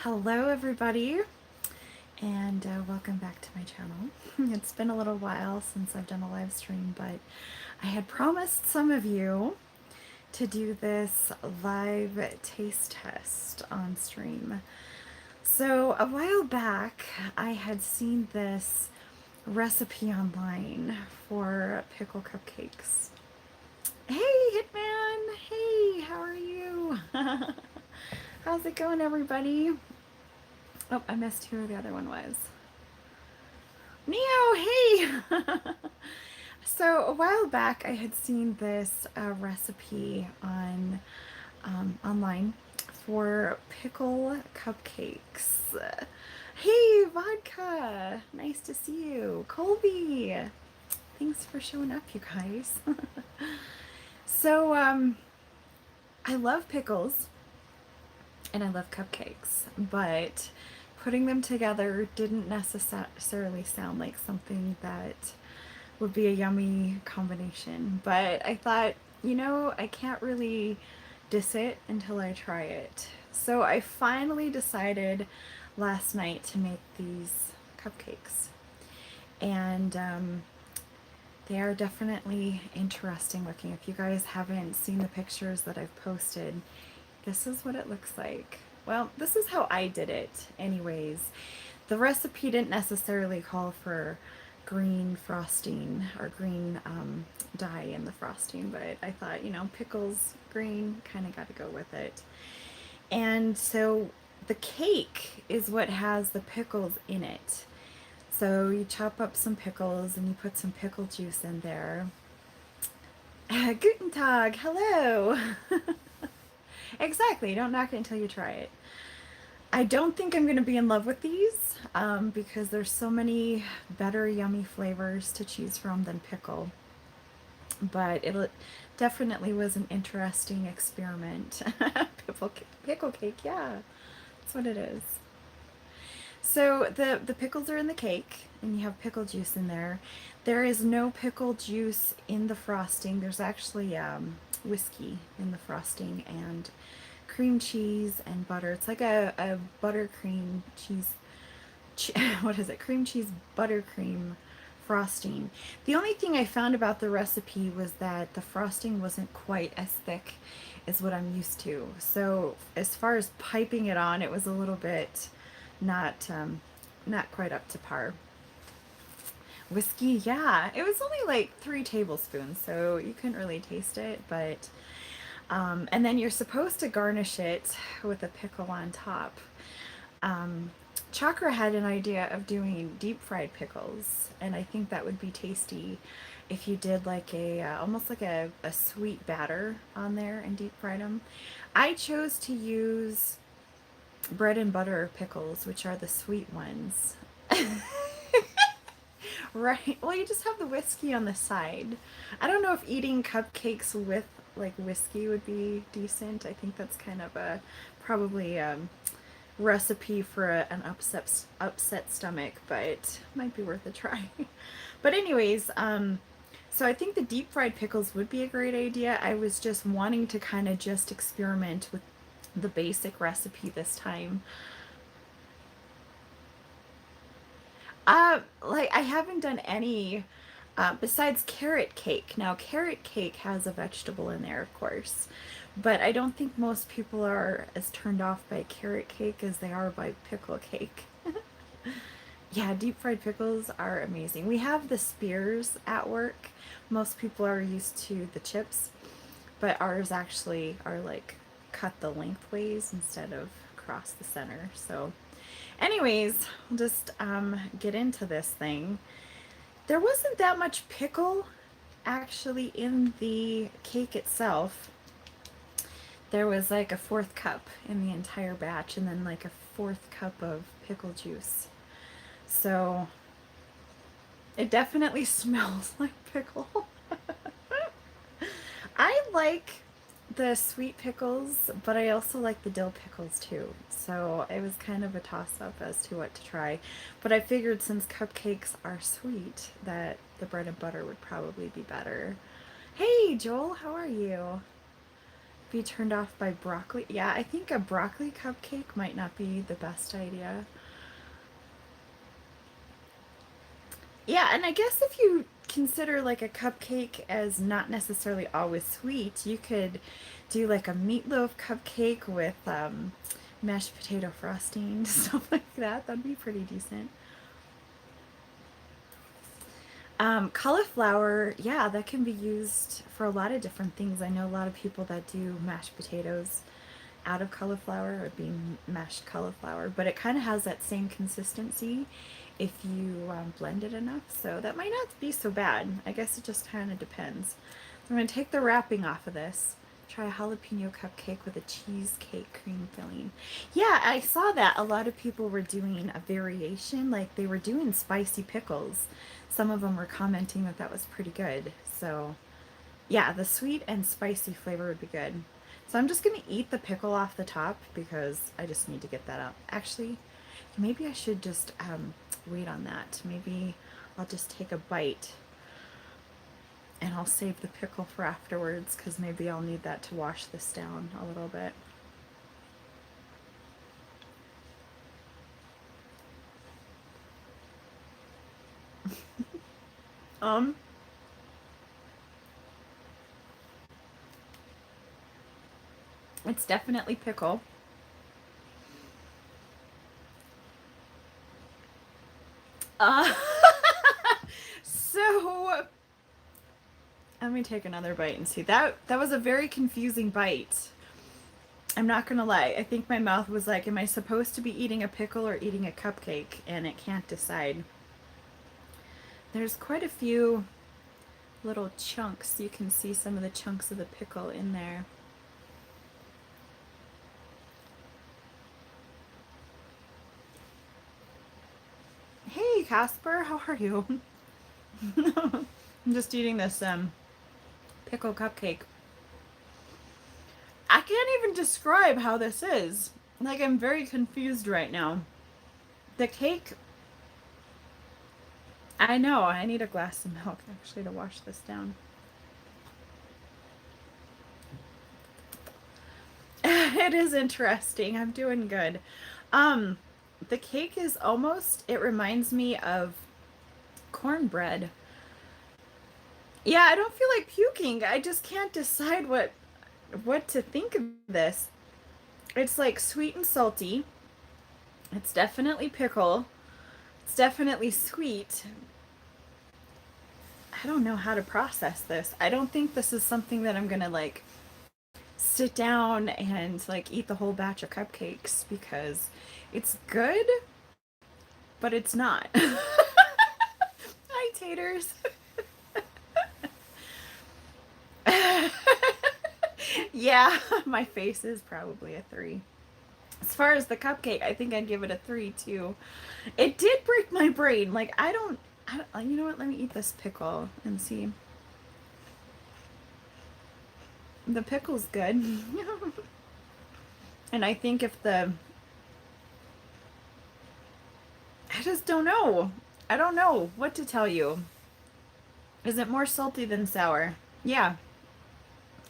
Hello everybody, and welcome back to my channel. It's been a little while since I've done a live stream, but I had promised some of you to do this live taste test on stream. So a while back I had seen this recipe online for pickle cupcakes. Hey Hitman! Hey, how are you? How's it going everybody? Oh, I missed who the other one was. Neo, hey! So a while back I had seen this recipe on online for pickle cupcakes. Hey, Vodka! Nice to see you. Colby! Thanks for showing up, you guys. So, I love pickles and I love cupcakes, but putting them together didn't necessarily sound like something that would be a yummy combination. But I thought, I can't really diss it until I try it. So I finally decided last night to make these cupcakes. And they are definitely interesting looking. If you guys haven't seen the pictures that I've posted, this is what it looks like. Well, this is how I did it anyways. The recipe didn't necessarily call for green frosting or green dye in the frosting, but I thought, pickles, green, kind of got to go with it. And so the cake is what has the pickles in it. So you chop up some pickles and you put some pickle juice in there. Guten Tag, hello! Exactly, don't knock it until you try it. I don't think I'm going to be in love with these because there's so many better yummy flavors to choose from than pickle. But it definitely was an interesting experiment. Pickle cake, yeah, that's what it is. So the pickles are in the cake and you have pickle juice in there. There is no pickle juice in the frosting. There's actually whiskey in the frosting and cream cheese and butter. It's like a buttercream cheese, what is it? Cream cheese buttercream frosting. The only thing I found about the recipe was that the frosting wasn't quite as thick as what I'm used to. So as far as piping it on, it was a little bit not quite up to par. Whiskey, yeah, it was only like 3 tablespoons, so you couldn't really taste it, but and then you're supposed to garnish it with a pickle on top. Chakra had an idea of doing deep fried pickles, and I think that would be tasty if you did like a almost like a sweet batter on there and deep fried them. I chose to use bread and butter pickles, which are the sweet ones. Right. Well, you just have the whiskey on the side. I don't know if eating cupcakes with like whiskey would be decent. I think that's kind of a probably recipe for an upset stomach, but might be worth a try. But anyways, so I think the deep fried pickles would be a great idea. I was just wanting to kind of just experiment with the basic recipe this time. Like I haven't done any besides carrot cake. Now, carrot cake has a vegetable in there, of course, but I don't think most people are as turned off by carrot cake as they are by pickle cake. Yeah, deep fried pickles are amazing. We have the spears at work. Most people are used to the chips, but ours actually are like cut the lengthways instead of across the center. So anyways, I'll just get into this thing. There wasn't that much pickle actually in the cake itself. There was like a 1/4 cup in the entire batch and then like a 1/4 cup of pickle juice. So it definitely smells like pickle. I like the sweet pickles, but I also like the dill pickles too. So it was kind of a toss-up as to what to try. But I figured since cupcakes are sweet, that the bread and butter would probably be better. Hey, Joel, how are you? Be turned off by broccoli. Yeah, I think a broccoli cupcake might not be the best idea. Yeah, and I guess if you consider like a cupcake as not necessarily always sweet, you could do like a meatloaf cupcake with mashed potato frosting, stuff like that. That'd be pretty decent. Cauliflower, yeah, that can be used for a lot of different things. I know a lot of people that do mashed potatoes out of cauliflower or being mashed cauliflower, but it kind of has that same consistency if you blend it enough. So that might not be so bad. I guess it just kind of depends. So I'm going to take the wrapping off of this. Try a jalapeno cupcake with a cheesecake cream filling. Yeah, I saw that a lot of people were doing a variation, like they were doing spicy pickles. Some of them were commenting that that was pretty good. So yeah, the sweet and spicy flavor would be good. So I'm just going to eat the pickle off the top because I just need to get that out. Actually, maybe I should just wait on that. Maybe I'll just take a bite and I'll save the pickle for afterwards because maybe I'll need that to wash this down a little bit. Um, it's definitely pickle. Uh, so let me take another bite and see. That was a very confusing bite. I'm not gonna lie. I think my mouth was like, am I supposed to be eating a pickle or eating a cupcake? And it can't decide. There's quite a few little chunks. You can see some of the chunks of the pickle in there. Hey Casper, how are you? I'm just eating this pickle cupcake. I can't even describe how this is. Like, I'm very confused right now. The cake, I know, I need a glass of milk actually to wash this down. It is interesting. I'm doing good. Um, the cake is almost, it reminds me of cornbread. Yeah, I don't feel like puking. I just can't decide what to think of this. It's like sweet and salty. It's definitely pickle. It's definitely sweet. I don't know how to process this. I don't think this is something that I'm gonna like sit down and like eat the whole batch of cupcakes because it's good, but it's not. Hi, taters. Yeah, my face is probably a 3. As far as the cupcake, I think I'd give it a 3 too. It did break my brain. Like, you know what? Let me eat this pickle and see. The pickle's good. And I think if I just don't know. I don't know what to tell you. Is it more salty than sour? Yeah,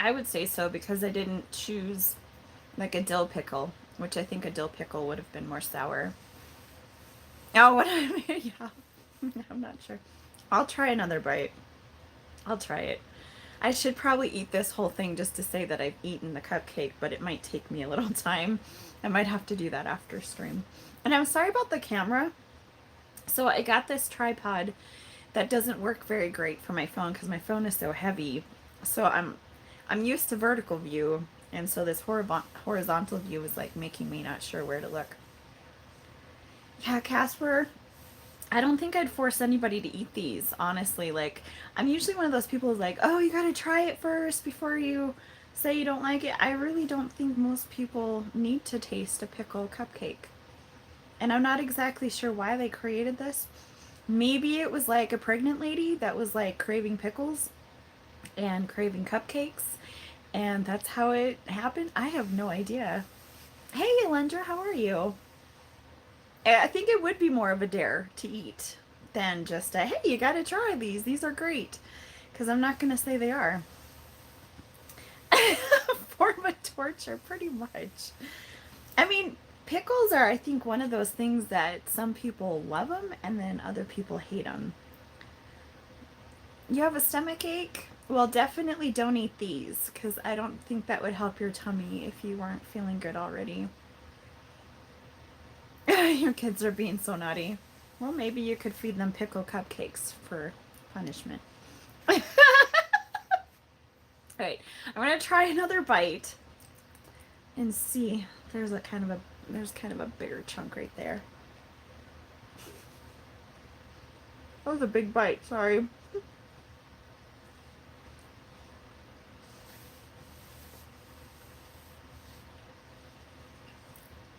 I would say so because I didn't choose like a dill pickle, which I think a dill pickle would have been more sour. Oh, what I mean, yeah. I'm not sure. I'll try another bite. I'll try it. I should probably eat this whole thing just to say that I've eaten the cupcake, but it might take me a little time. I might have to do that after stream. And I'm sorry about the camera. So I got this tripod that doesn't work very great for my phone because my phone is so heavy. So I'm used to vertical view, and so this horizontal view is like making me not sure where to look. Yeah, Casper, I don't think I'd force anybody to eat these, honestly. Like, I'm usually one of those people who's like, oh, you gotta try it first before you say you don't like it. I really don't think most people need to taste a pickle cupcake. And I'm not exactly sure why they created this. Maybe it was like a pregnant lady that was like craving pickles and craving cupcakes, and that's how it happened. I have no idea. Hey, Alendra, how are you? I think it would be more of a dare to eat than just a, hey, you gotta try these. These are great. Because I'm not going to say they are. form of torture, pretty much. I mean, pickles are, I think, one of those things that some people love them and then other people hate them. You have a stomach ache? Well, definitely don't eat these because I don't think that would help your tummy if you weren't feeling good already. Your kids are being so naughty. Well, maybe you could feed them pickle cupcakes for punishment. All right, I'm gonna try another bite and see. There's kind of a bigger chunk right there. That was a big bite. Sorry.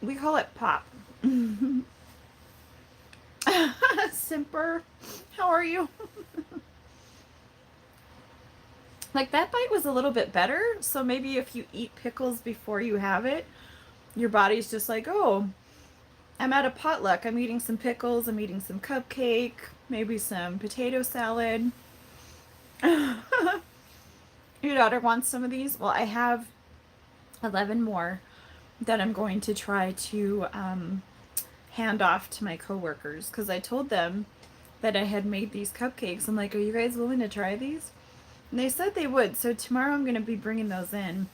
We call it pop. Simper, how are you? Like that bite was a little bit better, so maybe if you eat pickles before you have it, your body's just like, oh, I'm at a potluck. I'm eating some pickles, I'm eating some cupcake, maybe some potato salad. Your daughter wants some of these? Well, I have 11 more that I'm going to try to hand off to my coworkers because I told them that I had made these cupcakes. I'm like, are you guys willing to try these? And they said they would, so tomorrow I'm going to be bringing those in.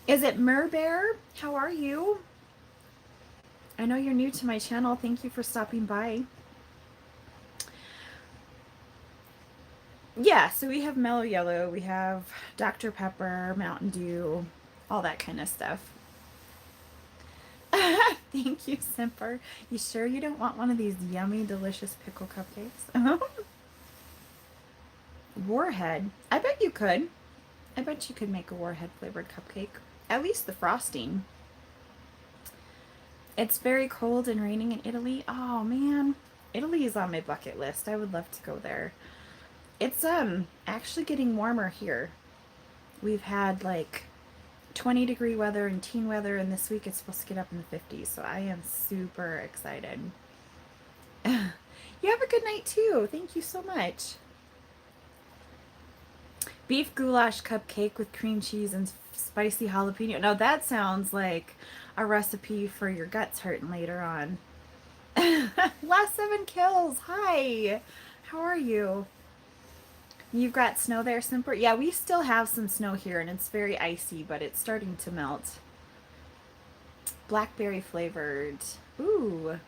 Is it Merbear? How are you? I know you're new to my channel. Thank you for stopping by. Yeah, so we have Mellow Yellow, we have Dr. Pepper, Mountain Dew, all that kind of stuff. Thank you, Simper. You sure you don't want one of these yummy, delicious pickle cupcakes? Warhead. I bet you could. I bet you could make a Warhead flavored cupcake. At least the frosting. It's very cold and raining in Italy. Oh man, Italy is on my bucket list. I would love to go there. It's actually getting warmer here. We've had like 20-degree weather and teen weather, and this week it's supposed to get up in the 50s, so I am super excited. You have a good night too. Thank you so much. Beef goulash cupcake with cream cheese and spicy jalapeno. Now that sounds like a recipe for your guts hurting later on. Last 7 kills. Hi. How are you? You've got snow there, Simper? Yeah, we still have some snow here, and it's very icy, but it's starting to melt. Blackberry flavored. Ooh.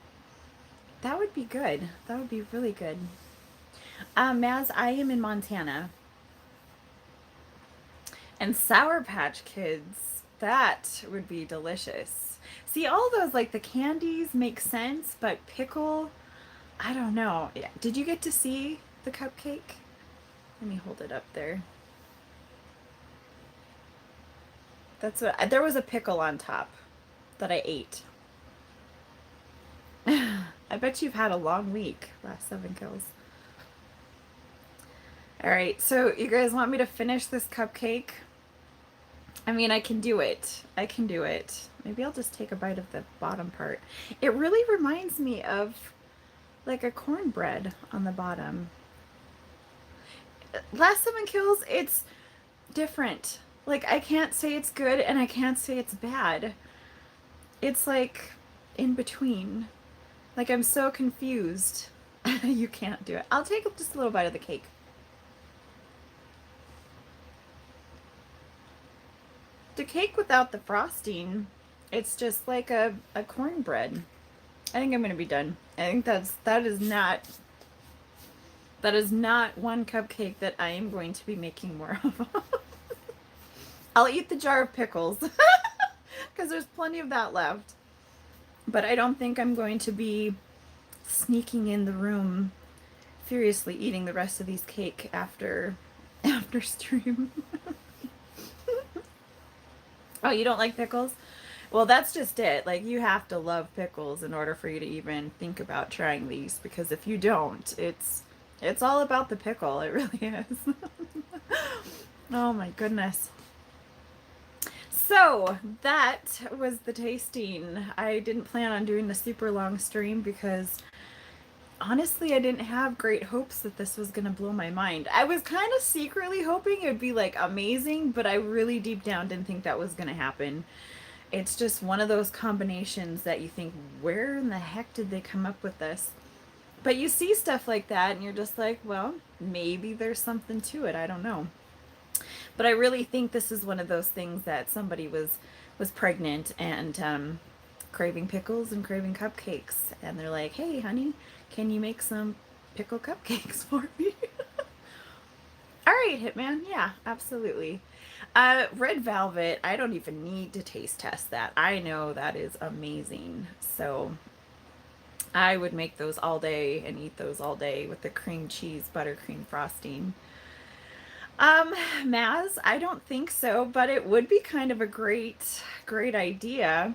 That would be good. That would be really good. Maz, I am in Montana. And Sour Patch Kids. That would be delicious. See, all those, like the candies make sense, but pickle, I don't know. Did you get to see the cupcake? Let me hold it up there. That's what, there was a pickle on top that I ate. I bet you've had a long week. Last 7 kills. All right, so you guys want me to finish this cupcake? I mean, I can do it. I can do it. Maybe I'll just take a bite of the bottom part. It really reminds me of like a cornbread on the bottom. Last 7 kills, it's different. Like, I can't say it's good and I can't say it's bad. It's like in between. Like, I'm so confused. You can't do it. I'll take just a little bite of the cake. The cake without the frosting, it's just like a cornbread. I think I'm gonna be done. I think that is not one cupcake that I am going to be making more of. I'll eat the jar of pickles because there's plenty of that left. But I don't think I'm going to be sneaking in the room furiously eating the rest of these cake after stream. Oh, you don't like pickles? Well, that's just it. Like, you have to love pickles in order for you to even think about trying these, because if you don't, it's all about the pickle. It really is. Oh my goodness. So that was the tasting. I didn't plan on doing a super long stream because honestly, I didn't have great hopes that this was going to blow my mind. I was kind of secretly hoping it would be like amazing, but I really deep down didn't think that was going to happen. It's just one of those combinations that you think, where in the heck did they come up with this? But you see stuff like that and you're just like, well, maybe there's something to it. I don't know. But I really think this is one of those things that somebody was pregnant and craving pickles and craving cupcakes, and they're like, "Hey, honey, can you make some pickle cupcakes for me?" All right, Hitman. Yeah, absolutely. Red Velvet, I don't even need to taste test that. I know that is amazing. So I would make those all day and eat those all day with the cream cheese buttercream frosting. Um, Maz, I don't think so, but it would be kind of a great idea.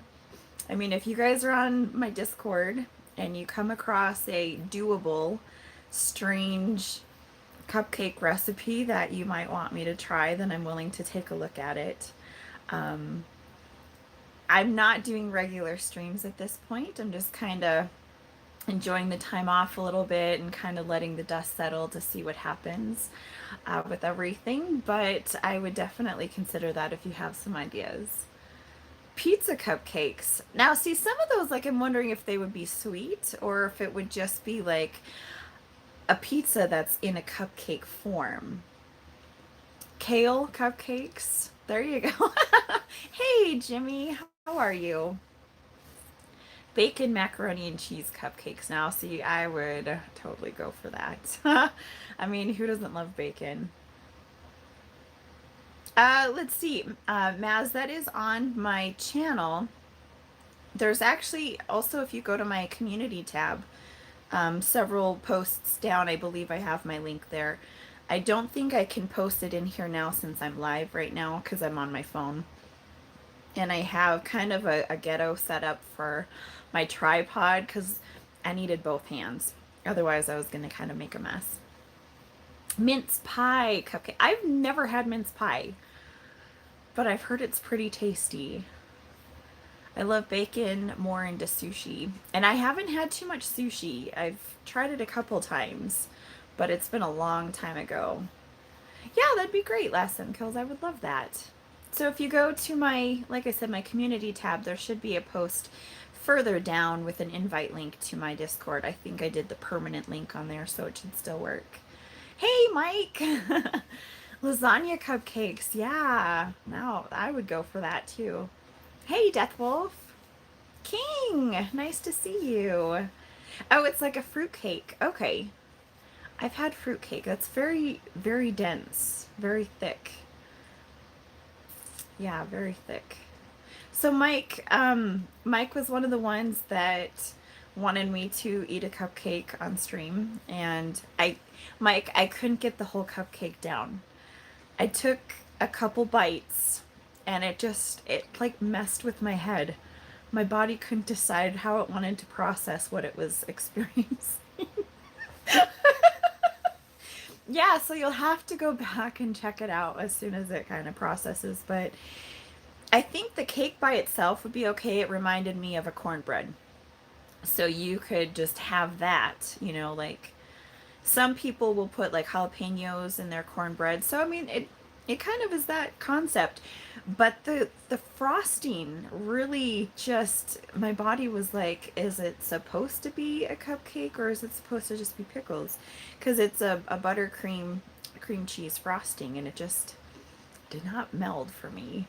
I mean, if you guys are on my Discord and you come across a doable, strange cupcake recipe that you might want me to try, then I'm willing to take a look at it. Um, I'm not doing regular streams at this point. I'm just kind of enjoying the time off a little bit and kind of letting the dust settle to see what happens with everything. But I would definitely consider that if you have some ideas. Pizza cupcakes. Now, see, some of those, like, I'm wondering if they would be sweet or if it would just be like a pizza that's in a cupcake form. Kale cupcakes. There you go. Hey, Jimmy, how are you? Bacon macaroni and cheese cupcakes. Now, see, I would totally go for that. I mean, who doesn't love bacon? Let's see. Maz, that is on my channel. There's actually also, if you go to my community tab, several posts down, I believe I have my link there. I don't think I can post it in here now since I'm live right now because I'm on my phone. And I have kind of a ghetto setup for my tripod because I needed both hands. Otherwise, I was going to kind of make a mess. Mince pie cupcake. I've never had mince pie, but I've heard it's pretty tasty. I love bacon more into sushi. And I haven't had too much sushi. I've tried it a couple times, but it's been a long time ago. Yeah, that'd be great, Lesson Kills. I would love that. So if you go to my, like I said, my community tab, there should be a post further down with an invite link to my Discord. I think I did the permanent link on there, so it should still work. Hey, Mike! Lasagna cupcakes. Yeah, now I would go for that too. Hey, Death Wolf. King, nice to see you. Oh, it's like a fruit cake. Okay. I've had fruit cake. That's very dense, very thick. Yeah, very thick. So Mike was one of the ones that wanted me to eat a cupcake on stream, and Mike, I couldn't get the whole cupcake down. I took a couple bites, and it like messed with my head. My body couldn't decide how it wanted to process what it was experiencing. Yeah, so you'll have to go back and check it out as soon as it kind of processes. But I think the cake by itself would be okay. It reminded me of a cornbread. So you could just have that, like some people will put like jalapenos in their cornbread. So I mean, it kind of is that concept. But the frosting really just my body was like, is it supposed to be a cupcake or is it supposed to just be pickles? Because it's a buttercream cream cheese frosting and it just did not meld for me.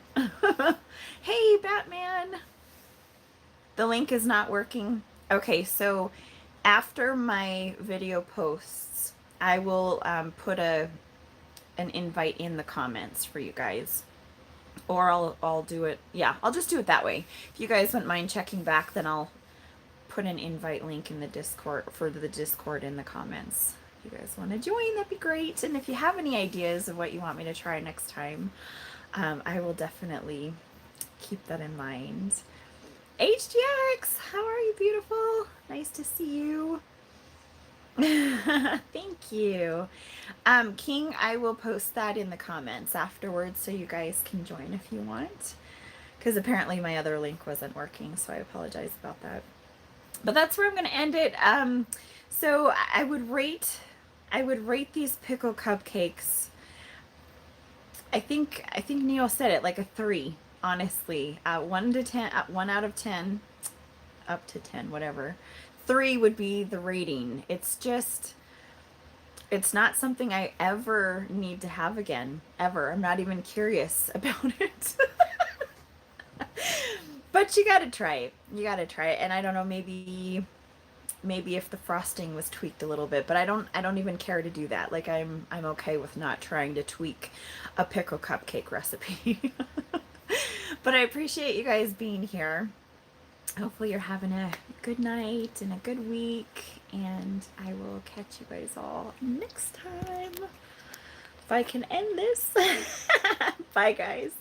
Hey, Batman. The link is not working. Okay, so after my video posts, I will put an invite in the comments for you guys. Or I'll do it. Yeah, I'll just do it that way. If you guys wouldn't mind checking back, then I'll put an invite link in the Discord for the Discord in the comments. If you guys want to join, that'd be great. And if you have any ideas of what you want me to try next time, I will definitely keep that in mind. HGX, how are you, beautiful? Nice to see you. Thank you. King, I will post that in the comments afterwards so you guys can join if you want. Because apparently my other link wasn't working, so I apologize about that. But that's where I'm going to end it. So I would rate these pickle cupcakes. I think Neil said it like a 3, honestly. 1 to 10, 1 out of 10, up to 10, whatever. 3 would be the rating. It's not something I ever need to have again, ever. I'm not even curious about it. But you got to try it. You got to try it. And I don't know, maybe if the frosting was tweaked a little bit, but I don't even care to do that. Like I'm okay with not trying to tweak a pickle cupcake recipe. But I appreciate you guys being here. Hopefully you're having a good night and a good week, and I will catch you guys all next time. If I can end this. Bye guys.